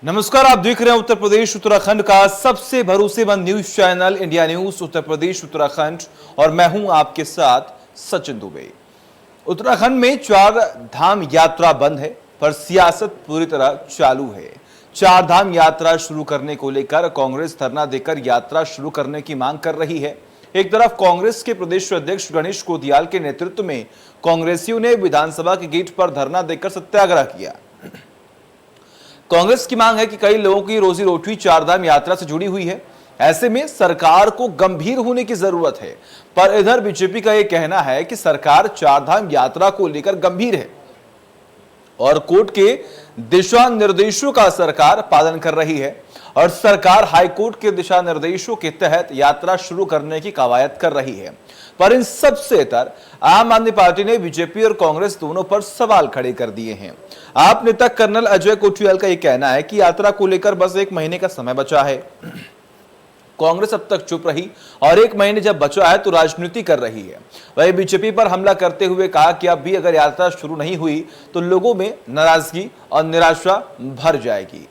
नमस्कार, आप देख रहे हैं उत्तर प्रदेश उत्तराखंड का सबसे भरोसेमंद news channel India news Uttar Pradesh Uttarakhand और मैं हूं आपके साथ सचिन दुबे। उत्तराखंड में 4 धाम यात्रा बंद है पर सियासत पूरी तरह चालू है। 4 धाम यात्रा शुरू करने को लेकर कांग्रेस धरना देकर यात्रा शुरू करने की मांग कर रही है। एक तरफ कांग्रेस के प्रदेश अध्यक्ष गणेश कोदियाल के नेतृत्व में कांग्रेसियों ने विधानसभा के गेट पर धरना देकर सत्याग्रह किया। कांग्रेस की मांग है कि कई लोगों की रोजी रोटी 4 धाम यात्रा से जुड़ी हुई है, ऐसे में सरकार को गंभीर होने की जरूरत है। पर इधर बीजेपी का यह कहना है कि सरकार 4 धाम यात्रा को लेकर गंभीर है और कोर्ट के दिशा निर्देशों का सरकार पालन कर रही है और सरकार हाईकोर्ट के दिशा निर्देशों के तहत यात्रा शुरू करने की कवायद कर रही है। पर इन सबसे इतर आम आदमी पार्टी ने बीजेपी और कांग्रेस दोनों पर सवाल खड़े कर दिए हैं। आप नेता कर्नल अजय कोठियाल का यह कहना है कि यात्रा को लेकर बस 1 महीने का समय बचा है। कांग्रेस अब तक चुप रही और 1 महीने जब बचा है तो राजनीति कर रही है। वही बीजेपी पर हमला करते हुए कहा कि अब भी अगर यात्रा शुरू नहीं हुई तो लोगों में नाराजगी और निराशा भर जाएगी।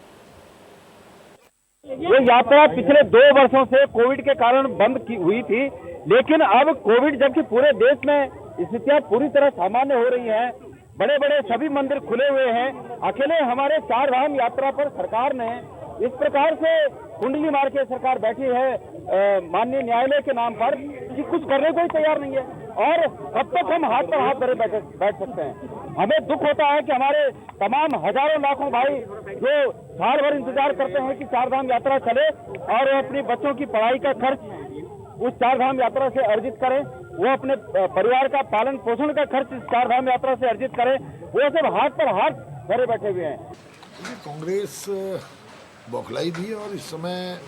ये यात्रा पिछले 2 वर्षों से कोविड के कारण बंद हुई थी, लेकिन अब कोविड जबकि पूरे देश में स्थितियां पूरी तरह सामान्य हो रही हैं, बड़े बड़े सभी मंदिर खुले हुए हैं, अकेले हमारे 4 धाम यात्रा पर सरकार ने इस प्रकार से कुंडली मार के सरकार बैठी है माननीय न्यायालय के नाम पर कि कुछ करने को ही तैयार नहीं है। और कब तक हम हाथ पर हाथ धरे बैठ सकते हैं। हमें दुख होता है कि हमारे तमाम हजारों लाखों भाई जो साल भर इंतजार करते हैं कि 4 धाम यात्रा चले और अपने बच्चों की पढ़ाई का खर्च उस 4 धाम यात्रा से अर्जित करें, वो अपने परिवार का पालन पोषण का खर्च इस 4 धाम यात्रा से अर्जित करें, वो सब हाथ पर हाथ धरे बैठे हुए हैं। कांग्रेस बौखलाई भी है और इस समय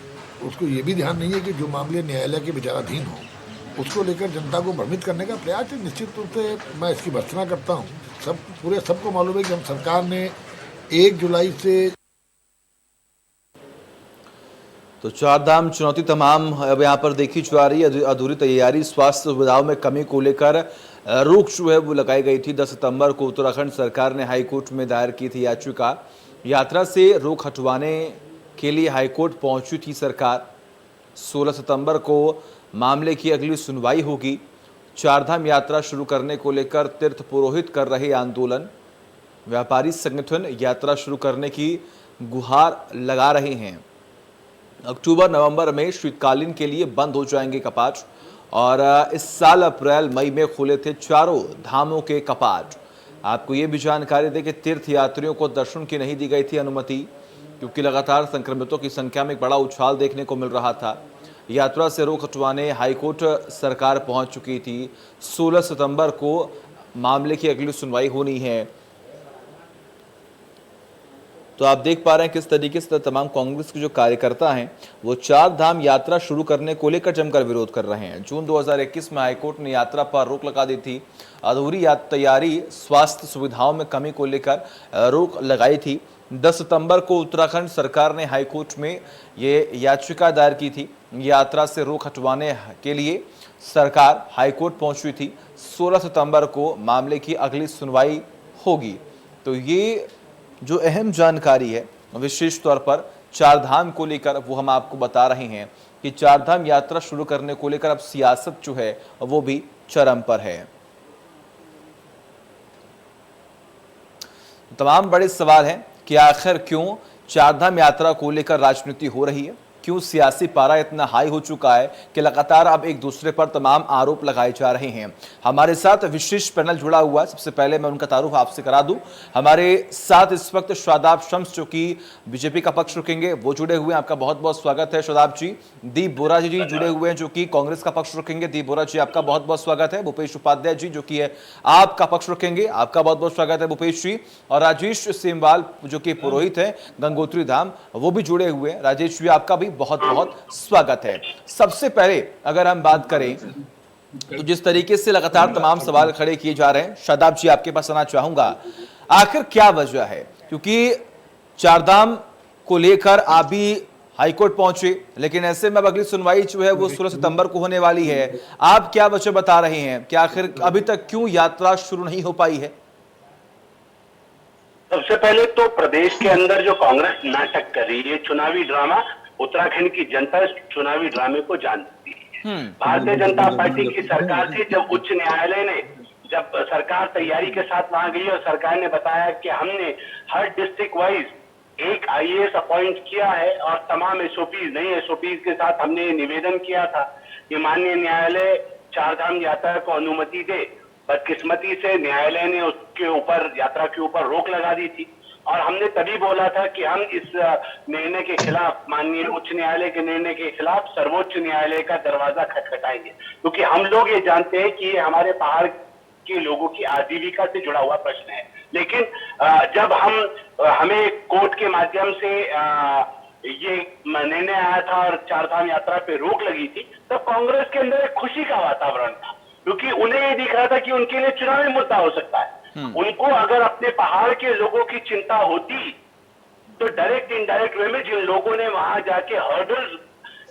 उसको ये भी ध्यान नहीं है कि जो मामले न्यायालय के विचाराधीन हो उसको लेकर जनता को भ्रमित करने का प्रयास है। निश्चित रूप से मैं इसकी भर्त्सना करता हूँ। सबको मालूम है कि हम सरकार ने 1 जुलाई से तो 4 धाम चुनौती तमाम अब यहाँ पर देखी जा रही है। अधूरी तैयारी, स्वास्थ्य सुविधाओं में कमी को लेकर रोक जो है वो लगाई गई थी। 10 सितंबर को उत्तराखंड सरकार ने हाईकोर्ट में दायर की थी याचिका। यात्रा से रोक हटवाने के लिए हाईकोर्ट पहुंची थी सरकार। 16 सितंबर को मामले की अगली सुनवाई होगी। 4 धाम यात्रा शुरू करने को लेकर तीर्थ पुरोहित कर रहे आंदोलन, व्यापारी संगठन यात्रा शुरू करने की गुहार लगा रहे हैं। अक्टूबर नवंबर में शीतकालीन के लिए बंद हो जाएंगे कपाट और इस साल अप्रैल मई में खुले थे 4 धामों के कपाट। आपको ये भी जानकारी दें कि तीर्थ यात्रियों को दर्शन की नहीं दी गई थी अनुमति, क्योंकि लगातार संक्रमितों की संख्या में बड़ा उछाल देखने को मिल रहा था। यात्रा से रोक हटवाने हाईकोर्ट सरकार पहुंच चुकी थी। 16 सितंबर को मामले की अगली सुनवाई होनी है। तो आप देख पा रहे हैं किस तरीके से तमाम कांग्रेस के जो कार्यकर्ता हैं वो 4 धाम यात्रा शुरू करने को लेकर जमकर विरोध कर रहे हैं। जून 2021 में हाईकोर्ट ने यात्रा पर रोक लगा दी थी। अधूरी तैयारी, स्वास्थ्य सुविधाओं में कमी को लेकर रोक लगाई थी। 10 सितंबर को उत्तराखंड सरकार ने हाईकोर्ट में ये याचिका दायर की थी। यात्रा से रोक हटवाने के लिए सरकार हाईकोर्ट पहुंची थी। 16 सितंबर को मामले की अगली सुनवाई होगी। तो ये जो अहम जानकारी है विशेष तौर पर 4 धाम को लेकर वो हम आपको बता रहे हैं कि 4 धाम यात्रा शुरू करने को लेकर अब सियासत जो है वो भी चरम पर है। तमाम बड़े सवाल हैं कि आखिर क्यों 4 धाम यात्रा को लेकर राजनीति हो रही है, क्यों सियासी पारा इतना हाई हो चुका है कि लगातार अब एक दूसरे पर तमाम आरोप लगाए जा रहे हैं। हमारे साथ विशेष पैनल जुड़ा हुआ है। सबसे पहले मैं उनका तारुफ आपसे करा दूं। हमारे साथ इस वक्त शादाब शम्स जो कि बीजेपी का पक्ष रखेंगे वो जुड़े हुए हैं। आपका बहुत बहुत स्वागत है शादाब जी। दीप बोरा जी जुड़े हुए हैं जो कि कांग्रेस का पक्ष रखेंगे। दीप बोरा जी आपका बहुत बहुत स्वागत है। भूपेश उपाध्याय जी जो कि है आपका पक्ष रखेंगे, आपका बहुत बहुत स्वागत है भूपेश जी। और राजेश सेमवाल जो कि पुरोहित है गंगोत्री धाम, वो भी जुड़े हुए हैं। राजेश जी आपका भी बहुत बहुत स्वागत है। सबसे पहले अगर हम बात करें तो जिस तरीके से लगातार तमाम सवाल खड़े किए जा रहे हैं, शादाब जी आपके पास आना चाहूंगा, आखिर क्या वजह है? क्योंकि 4 धाम को लेकर आप भी हाईकोर्ट पहुंचे, लेकिन ऐसे में अब अगली सुनवाई जो है वो 16 सितंबर को होने वाली है। आप क्या वजह बता रहे हैं कि आखिर अभी तक क्यों यात्रा शुरू नहीं हो पाई है? सबसे पहले तो प्रदेश के अंदर जो कांग्रेस नाटक कर रही है, चुनावी ड्रामा, उत्तराखंड की जनता इस चुनावी ड्रामे को जानती है। भारतीय जनता पार्टी की सरकार थी, जब उच्च न्यायालय ने, जब सरकार तैयारी के साथ वहां गई और सरकार ने बताया कि हमने हर डिस्ट्रिक्ट वाइज एक आईएएस अपॉइंट किया है और तमाम एसओपीज, नई एसओपीज के साथ हमने निवेदन किया था कि माननीय न्यायालय चारधाम यात्रा को अनुमति दे। बदकिस्मती से न्यायालय ने उसके ऊपर, यात्रा के ऊपर रोक लगा दी थी और हमने तभी बोला था कि हम इस निर्णय के खिलाफ, माननीय उच्च न्यायालय के निर्णय के खिलाफ सर्वोच्च न्यायालय का दरवाजा खटखटाएंगे, क्योंकि हम लोग ये जानते हैं कि ये हमारे पहाड़ के लोगों की आजीविका से जुड़ा हुआ प्रश्न है। लेकिन जब हमें कोर्ट के माध्यम से ये निर्णय आया था और चारधाम यात्रा पे रोक लगी थी, तब कांग्रेस के अंदर एक खुशी का वातावरण था, क्योंकि उन्हें ये दिख रहा था कि उनके लिए चुनावी मुद्दा हो सकता है। उनको अगर अपने पहाड़ के लोगों की चिंता होती तो डायरेक्ट इनडायरेक्ट वे में जिन लोगों ने वहां जाके हर्डल्स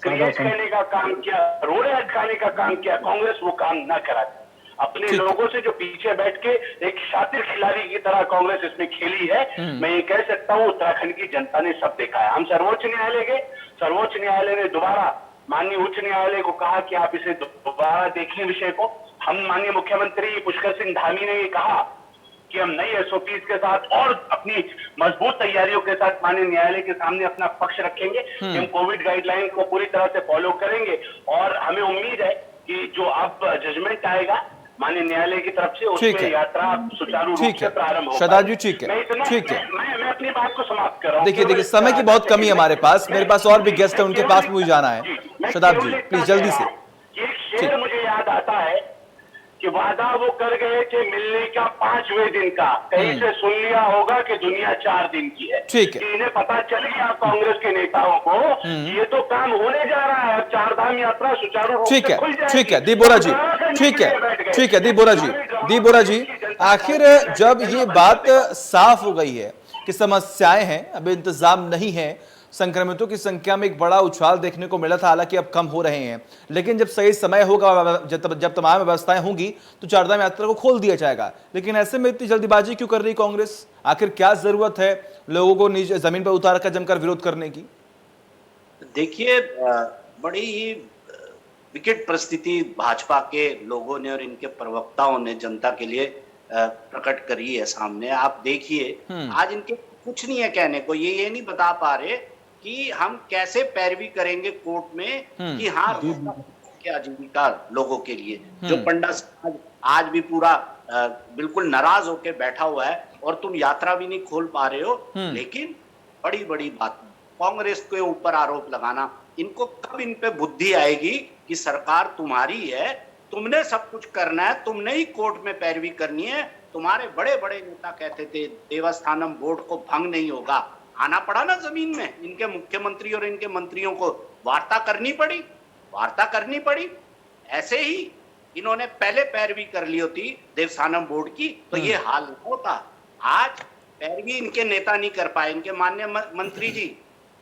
क्रिएट करने का काम किया, रोड़े अटकाने का काम किया, कांग्रेस वो काम न कराती। अपने लोगों से जो पीछे बैठ के एक शातिर खिलाड़ी की तरह कांग्रेस इसमें खेली है, मैं ये कह सकता हूँ उत्तराखंड की जनता ने सब देखा है। हम सर्वोच्च न्यायालय गए, सर्वोच्च न्यायालय ने दोबारा माननीय उच्च न्यायालय को कहा कि आप इसे दोबारा देखें विषय को। हम माननीय मुख्यमंत्री पुष्कर सिंह धामी ने ये कहा कि हम नई एसओपीज के साथ और अपनी मजबूत तैयारियों के साथ माननीय न्यायालय के सामने अपना पक्ष रखेंगे। हम कोविड गाइडलाइन को पूरी तरह से फॉलो करेंगे और हमें उम्मीद है कि जो अब जजमेंट आएगा माननीय न्यायालय की तरफ से, उसमें यात्रा सुचारू रूप से प्रारंभ होगा। शहजाद जी, ठीक है, ठीक है, मैं अपनी बात को समाप्त कर रहा हूँ। देखिए समय की बहुत कमी है हमारे पास, मेरे पास और भी गेस्ट है, उनके पास मुझे जाना है। शहजाद जी प्लीज जल्दी से। एक शेर मुझे याद आता है कि वादा वो कर गए थे मिलने का 5वें दिन का, कहीं से सुन लिया होगा कि दुनिया 4 दिन की है। ठीक है, इन्हें पता चल गया कांग्रेस के नेताओं को ये तो काम होने जा रहा है, चारधाम यात्रा सुचारू रूप से खुल जाएगी। ठीक है दीप बोरा जी, ठीक है, ठीक है दीप बोरा जी, दीप बोरा जी, आखिर जब ये बात साफ हो गई है कि समस्याएं हैं, अब इंतजाम नहीं है, संक्रमितों की संख्या में एक बड़ा उछाल देखने को मिला था, हालांकि अब कम हो रहे हैं, लेकिन जब सही समय होगा, जब तमाम व्यवस्थाएं होंगी तो चारधाम यात्रा को खोल दिया जाएगा। लेकिन ऐसे में इतनी जल्दीबाजी क्यों कर रही कांग्रेस? आखिर क्या जरूरत है लोगों को नीचे जमीन पर उतार कर जमकर विरोध करने की? देखिए, बड़ी ही विकट परिस्थिति भाजपा के लोगों ने और इनके प्रवक्ताओं ने जनता के लिए प्रकट करी है सामने। आप देखिए आज इनके कुछ नहीं है कहने को, ये नहीं बता पा रहे कि हम कैसे पैरवी करेंगे कोर्ट में कि हाँ क्या आजीविका लोगों के लिए। जो पंडा समाज आज भी पूरा बिल्कुल नाराज होकर बैठा हुआ है और तुम यात्रा भी नहीं खोल पा रहे हो। लेकिन बड़ी बड़ी बात कांग्रेस के ऊपर आरोप लगाना, इनको कब इन पे बुद्धि आएगी कि सरकार तुम्हारी है, तुमने सब कुछ करना है, तुमने ही कोर्ट में पैरवी करनी है। तुम्हारे बड़े बड़े नेता कहते थे देवस्थानम बोर्ड को भंग नहीं होगा, आना पड़ा ना जमीन में, इनके मुख्यमंत्री और इनके मंत्रियों को वार्ता करनी पड़ी। ऐसे ही इन्होंने पहले पैरवी कर ली होती देवस्थानम बोर्ड की तो ये हाल नहीं होता। आज पैरवी इनके नेता नहीं कर पाए, इनके माननीय मंत्री जी,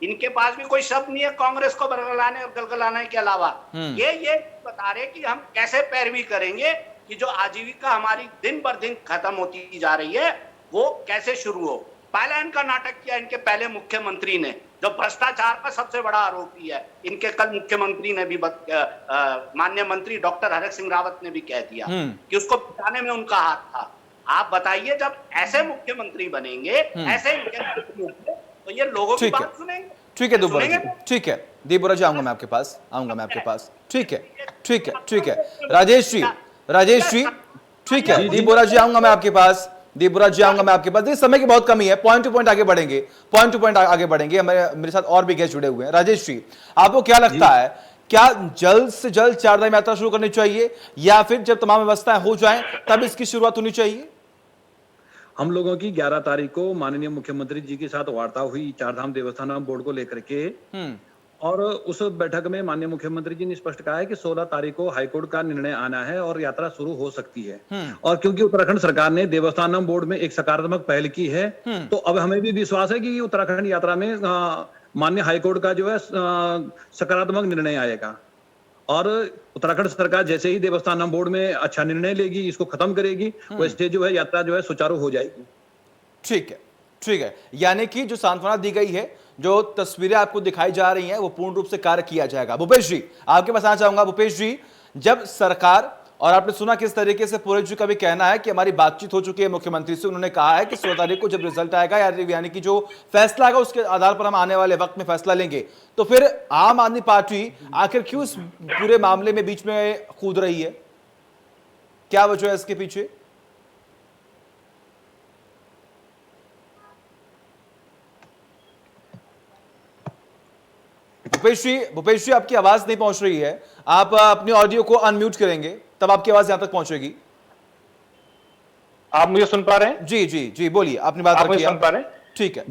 इनके पास भी कोई शब्द नहीं है कांग्रेस को बरगलाने और गलगलाने के अलावा। ये बता रहे कि हम कैसे पैरवी करेंगे कि जो आजीविका हमारी दिन पर दिन खत्म होती जा रही है वो कैसे शुरू हो। पहला इनका नाटक किया इनके पहले मुख्यमंत्री ने, जो भ्रष्टाचार का सबसे बड़ा आरोपी है। इनके कल मुख्यमंत्री ने भी माननीय मंत्री डॉक्टर हरक सिंह रावत ने भी कह दिया कि उसको बचाने में उनका हाथ था। आप बताइए, जब ऐसे मुख्यमंत्री बनेंगे, ऐसे तो ये लोगों की बात सुनेंगे? ठीक है दीप बोरा जी, ठीक है दीप बोरा जी, आऊंगा मैं आपके पास, ठीक है राजेश जी, ठीक है दीप बोरा जी, आऊंगा मैं आपके पास, देखिए समय की बहुत कमी है, पॉइंट टू पॉइंट आगे बढ़ेंगे, मेरे साथ और भी गेस्ट जुड़े हुए हैं। राजेश जी, आपको क्या लगता है, क्या जल्द से जल्द चारधाम यात्रा शुरू करनी चाहिए या फिर जब तमाम व्यवस्थाएं हो जाएं तब इसकी शुरुआत होनी चाहिए? हम लोगों की 11 तारीख को माननीय मुख्यमंत्री जी के साथ वार्ता हुई चारधाम देवस्थानम बोर्ड को लेकर के, और उस बैठक में माननीय मुख्यमंत्री जी ने स्पष्ट कहा है कि 16 तारीख को हाईकोर्ट का निर्णय आना है और यात्रा शुरू हो सकती है। और क्योंकि उत्तराखंड सरकार ने देवस्थानम बोर्ड में एक सकारात्मक पहल की है, तो अब हमें भी विश्वास है कि उत्तराखंड यात्रा में माननीय हाईकोर्ट का जो है सकारात्मक निर्णय आएगा और उत्तराखंड सरकार जैसे ही देवस्थानम बोर्ड में अच्छा निर्णय लेगी, इसको खत्म करेगी, वैसे जो है यात्रा जो है सुचारू हो जाएगी। ठीक है, ठीक है, यानी कि जो सांत्वना दी गई है, जो तस्वीरें आपको दिखाई जा रही हैं, वो पूर्ण रूप से कार्य किया जाएगा। भूपेश जी, आपके पास आना चाहूंगा। भूपेश जी, जब सरकार, और आपने सुना किस तरीके से पुरोहित जी का भी कहना है कि हमारी बातचीत हो चुकी है मुख्यमंत्री से, उन्होंने कहा है कि 16 तारीख को जब रिजल्ट आएगा यानी कि जो फैसला आएगा उसके आधार पर हम आने वाले वक्त में फैसला लेंगे। तो फिर आम आदमी पार्टी आखिर क्यों इस पूरे मामले में बीच में कूद रही है? क्या वजह है इसके पीछे? भूपेश जी, आपकी आवाज नहीं पहुंच रही है। आप अपनी ऑडियो को अनम्यूट करेंगे, तब आपकी आवाज यहां तक पहुंचेगी। आप मुझे सुन पा रहे हैं? जी जी जी, बोलिए, अपनी बात आप मुझे रखिए। सुन पा रहे हैं? ठीक है,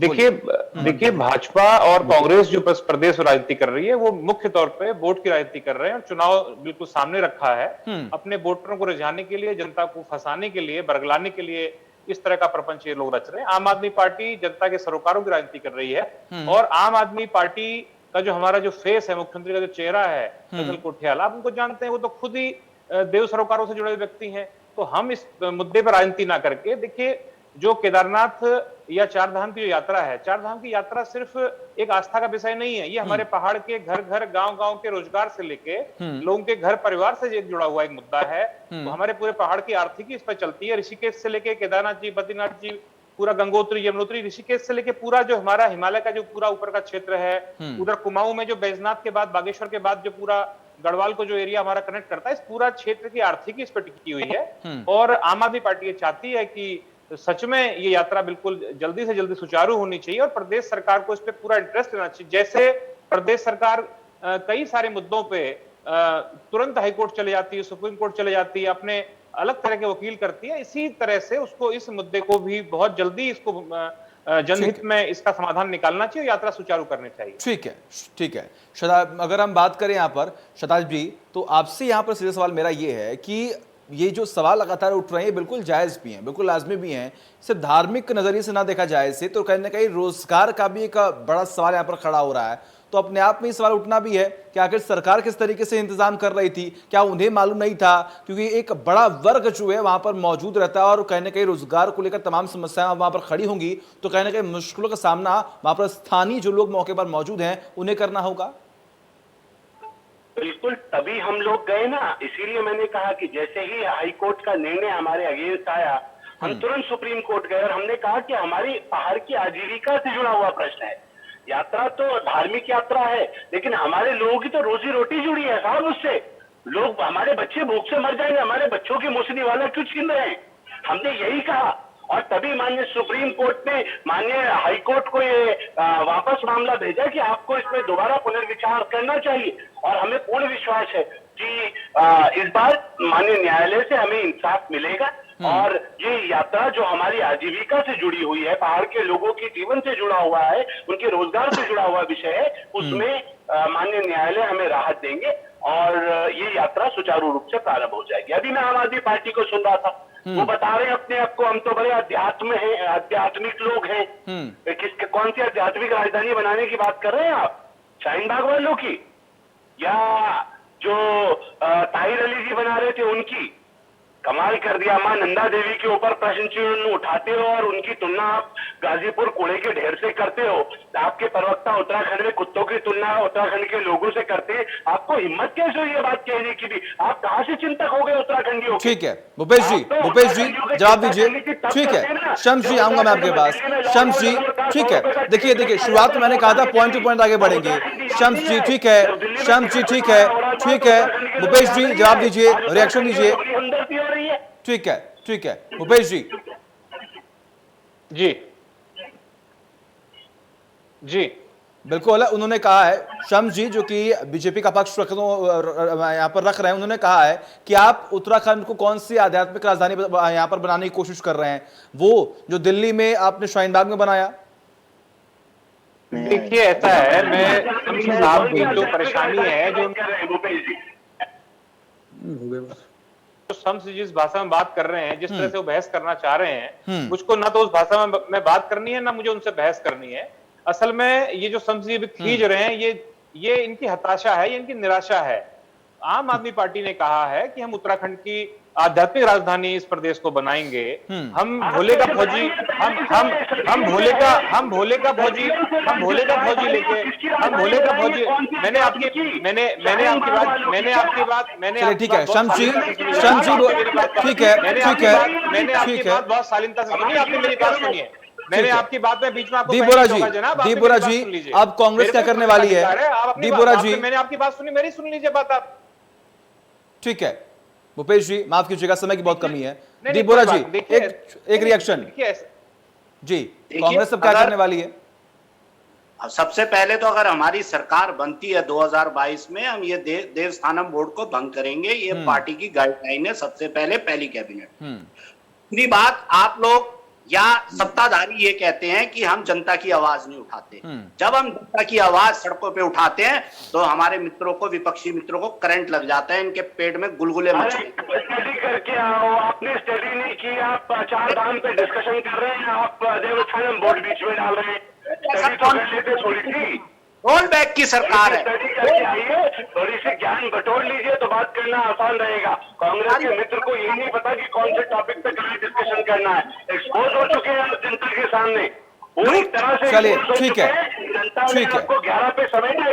देखिए भाजपा और कांग्रेस जो प्रदेश राजनीति कर रही है, वो मुख्य तौर पे वोट की राजनीति कर रहे हैं और चुनाव बिल्कुल सामने रखा है। अपने वोटरों को रिझाने के लिए, जनता को फंसाने के लिए, बरगलाने के लिए इस तरह का प्रपंच ये लोग रच रहे हैं। आम आदमी पार्टी जनता के सरोकारों की राजनीति कर रही है और आम आदमी पार्टी का जो हमारा जो फेस है, मुख्यमंत्री का जो चेहरा है, फैसल कोठियाल, आप उनको जानते हैं, वो तो खुद ही देव सरोकारों से जुड़े व्यक्ति हैं। तो हम इस मुद्दे पर राजनीति ना करके, देखिए जो केदारनाथ या चारधाम की जो यात्रा है, चारधाम की यात्रा सिर्फ एक आस्था का विषय नहीं है, ये हमारे पहाड़ के घर घर, गांव गांव के रोजगार से लेके लोगों के घर परिवार से जुड़ा हुआ एक मुद्दा है। तो हमारे पूरे पहाड़ की आर्थिकी इस पर चलती है। ऋषिकेश से लेके केदारनाथ जी, बद्रीनाथ जी, पूरा गंगोत्री, यमुनोत्री, ऋषिकेश से लेके पूरा जो हमारा हिमालय का जो पूरा ऊपर का क्षेत्र है, उधर कुमाऊं में जो बैजनाथ के बाद, बागेश्वर के बाद जो पूरा गढ़वाल को जो एरिया हमारा कनेक्ट करता है, इस पूरा क्षेत्र की आर्थिकी इस पर टिकी हुई है। और आम आदमी पार्टी ये चाहती है कि सच में ये यात्रा बिल्कुल जल्दी से जल्दी सुचारू होनी चाहिए और प्रदेश सरकार को इस पे पूरा इंटरेस्ट लेना चाहिए। जैसे प्रदेश सरकार कई सारे मुद्दों पे तुरंत हाईकोर्ट चले जाती है, सुप्रीम कोर्ट चले जाती है, अपने अलग तरह के वकील करती है, इसी तरह से उसको इस मुद्दे को भी बहुत जल्दी इसको जनहित में इसका समाधान निकालना चाहिए, यात्रा सुचारू करनी चाहिए। ठीक है, ठीक है। शताब, अगर हम बात करें यहाँ पर शताब जी, तो आपसे यहाँ पर सीधा सवाल मेरा ये है कि ये जो सवाल लगातार उठ रहे हैं बिल्कुल जायज भी हैं, बिल्कुल लाजमी भी हैं। सिर्फ धार्मिक नजरिए से ना देखा जाए इसे, तो कहीं ना कहीं रोजगार का भी एक बड़ा सवाल यहाँ पर खड़ा हो रहा है। तो अपने आप में ये सवाल उठना भी है कि आखिर सरकार किस तरीके से इंतजाम कर रही थी, क्या उन्हें मालूम नहीं था? क्योंकि एक बड़ा वर्ग जो है वहां पर मौजूद रहता है और कहीं ना कहीं रोजगार को लेकर तमाम समस्याएं वहां पर खड़ी होंगी, तो कहीं ना कहीं मुश्किलों का सामना वहां पर स्थानीय जो लोग मौके पर मौजूद हैं उन्हें करना होगा। बिल्कुल, तभी हम लोग गए ना, इसीलिए मैंने कहा कि जैसे ही हाईकोर्ट का निर्णय हमारे अगेंस्ट आया, हम तुरंत सुप्रीम कोर्ट गए और हमने कहा कि हमारी पहाड़ की आजीविका से जुड़ा हुआ प्रश्न है। यात्रा तो धार्मिक यात्रा है, लेकिन हमारे लोगों की तो रोजी रोटी जुड़ी है साहब उससे। लोग, हमारे बच्चे भूख से मर जाएंगे, हमारे बच्चों की मुसली वाला क्यों छीन रहे हैं? हमने यही कहा और तभी माननीय सुप्रीम कोर्ट ने माननीय हाईकोर्ट को ये वापस मामला भेजा कि आपको इसमें दोबारा पुनर्विचार करना चाहिए। और हमें पूर्ण विश्वास है कि इस बार माननीय न्यायालय से हमें इंसाफ मिलेगा और ये यात्रा जो हमारी आजीविका से जुड़ी हुई है, पहाड़ के लोगों के जीवन से जुड़ा हुआ है, उनके रोजगार से जुड़ा हुआ विषय है, उसमें माननीय न्यायालय हमें राहत देंगे और ये यात्रा सुचारू रूप से प्रारंभ हो जाएगी। अभी मैं आम आदमी पार्टी को सुन रहा था, वो बता रहे हैं अपने आप को, हम तो बड़े अध्यात्म हैं, आध्यात्मिक लोग हैं। कौन सी आध्यात्मिक राजधानी बनाने की बात कर रहे हैं आप? शाहीन बाग वालों की या जो ताहिर अली जी बना रहे थे उनकी? कमाल कर दिया। मां नंदा देवी के ऊपर प्रश्न चिन्ह उठाते हो और उनकी तुलना आप गाजीपुर कूड़े के ढेर से करते हो। आपके प्रवक्ता उत्तराखंड में कुत्तों की तुलना उत्तराखंड के लोगों से करते हैं। आपको हिम्मत कैसे हुई ये बात कहने की भी? आप कहां से चिंतक हो गए उत्तराखंडियों? ठीक है भूपेश जी जवाब दीजिए। ठीक है शम्स जी, आऊंगा मैं आपके पास। शम्स जी ठीक है, देखिए शुरुआत में मैंने कहा था पॉइंट टू पॉइंट आगे बढ़ेंगे। शम्स जी ठीक है, शम्स जी ठीक है, भूपेश जी जवाब दीजिए, रिएक्शन दीजिए। ठीक है भूपेश जी। जी बिल्कुल, उन्होंने कहा है शम्स जी, जो कि बीजेपी का पक्ष यहाँ पर रख रहे हैं, उन्होंने कहा है कि आप उत्तराखंड को कौन सी आध्यात्मिक राजधानी यहाँ पर बनाने की कोशिश कर रहे हैं, वो जो दिल्ली में आपने शाहीन बाग में बनाया। देखिए ऐसा है, मैं साहब की जो परेशानी है, जो शम्स जिस भाषा में बात कर रहे हैं, जिस तरह से वो बहस करना चाह रहे हैं, मुझको ना तो उस भाषा में बात करनी है, ना मुझे उनसे बहस करनी है। असल में ये जो शम्स जी खींच रहे हैं, ये इनकी हताशा है, ये इनकी निराशा है। आम आदमी पार्टी ने कहा है कि हम उत्तराखंड की आध्यात्मिक राजधानी इस प्रदेश को बनाएंगे। हम भोले का फौजी हम भोले का फौजी लेके हम भोले का फौजी। मैंने आपकी बात ठीक है शमशी ठीक है मैंने आपकी बात बहुत शालीनता से सुनी, आपने मेरी बात सुनी है। मैंने आपकी बात में बीच में आपको दी बोरा जी अब कांग्रेस क्या करने वाली है? दी बोरा जी मैंने आपकी बात सुनी, मेरी सुन लीजिए बात आप। ठीक है भूपेश जी माफ कीजिएगा, समय की बहुत कमी है। दी बोरा जी एक रिएक्शन जी, कांग्रेस अब क्या करने वाली है? सबसे पहले तो अगर हमारी सरकार बनती है 2022 में, हम ये देवस्थानम बोर्ड को भंग करेंगे। ये पार्टी की गाइडलाइन है, सबसे पहले पहली कैबिनेट। दूसरी बात, आप लोग या सत्ताधारी ये कहते हैं कि हम जनता की आवाज नहीं उठाते। जब हम जनता की आवाज सड़कों पे उठाते हैं तो हमारे मित्रों को, विपक्षी मित्रों को करंट लग जाता है, इनके पेट में गुलगुले मचते हैं। स्टडी करके आओ, आपने स्टडी नहीं की, आप चार धाम पे डिस्कशन कर रहे हैं, आप देवस्थानम बोर्ड बीच में डाल रहे हैं। स्टडी तो कर लेते थोड़ी सी, रोल बैक की सरकार है। स्टडी करके आइए, थोड़ी सी ज्ञान बटोर लीजिए तो बात करना आसान रहेगा। कांग्रेस के मित्र को ये नहीं पता कि कौन से टॉपिक पे कहाँ डिस्कशन करना है। एक्सपोज हो चुके हैं आप जनता के सामने पूरी तरह से। चलिए ठीक है ठीक है, आपको 11 पे समेटा।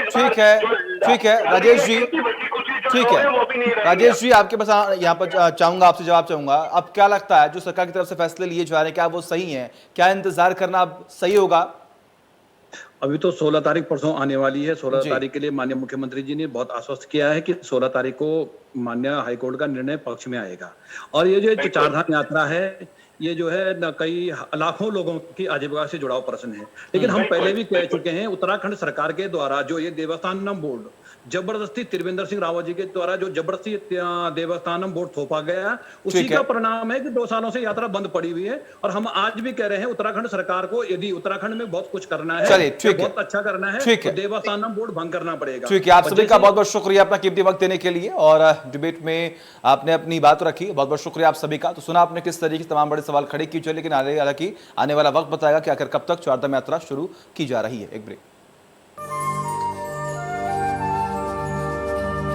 ठीक है राजेश जी, ठीक है राजेश जी आपके पास यहाँ पर चाहूंगा, आपसे जवाब चाहूंगा। अब क्या लगता है जो सरकार की तरफ से फैसले लिए जा रहे हैं, क्या वो सही है? क्या इंतजार करना अब सही होगा? अभी तो 16 तारीख परसों आने वाली है। 16 तारीख के लिए माननीय मुख्यमंत्री जी ने बहुत आश्वस्त किया है कि 16 तारीख को माननीय हाईकोर्ट का निर्णय पक्ष में आएगा। और ये जो चारधाम यात्रा है, ये जो है न कई लाखों लोगों की आजीविका से जुड़ा हुआ प्रश्न है। लेकिन हम पहले भी कह चुके हैं, उत्तराखंड सरकार के द्वारा जो ये देवस्थानम बोर्ड जबरदस्ती त्रिवेंद्र सिंह रावत जी के द्वारा जो जबरदस्ती देवस्थानम बोर्ड थोपा गया, उसी का परिणाम है कि 2 सालों से यात्रा बंद पड़ी हुई है। और हम आज भी कह रहे हैं उत्तराखंड सरकार को, यदि उत्तराखंड में बहुत कुछ करना है, बहुत अच्छा करना है, तो देवस्थानम बोर्ड भंग करना पड़ेगा। ठीक है, आप सभी का बहुत बहुत शुक्रिया अपना कीमती वक्त देने के लिए, और डिबेट में आपने अपनी बात रखी। बहुत बहुत शुक्रिया आप सभी का। तो सुना आपने किस तरीके से तमाम बड़े सवाल खड़े किए, लेकिन हालांकि आने वाला वक्त बताएगा कि आखिर कब तक चारधाम यात्रा शुरू की जा रही है। एक ब्रेक।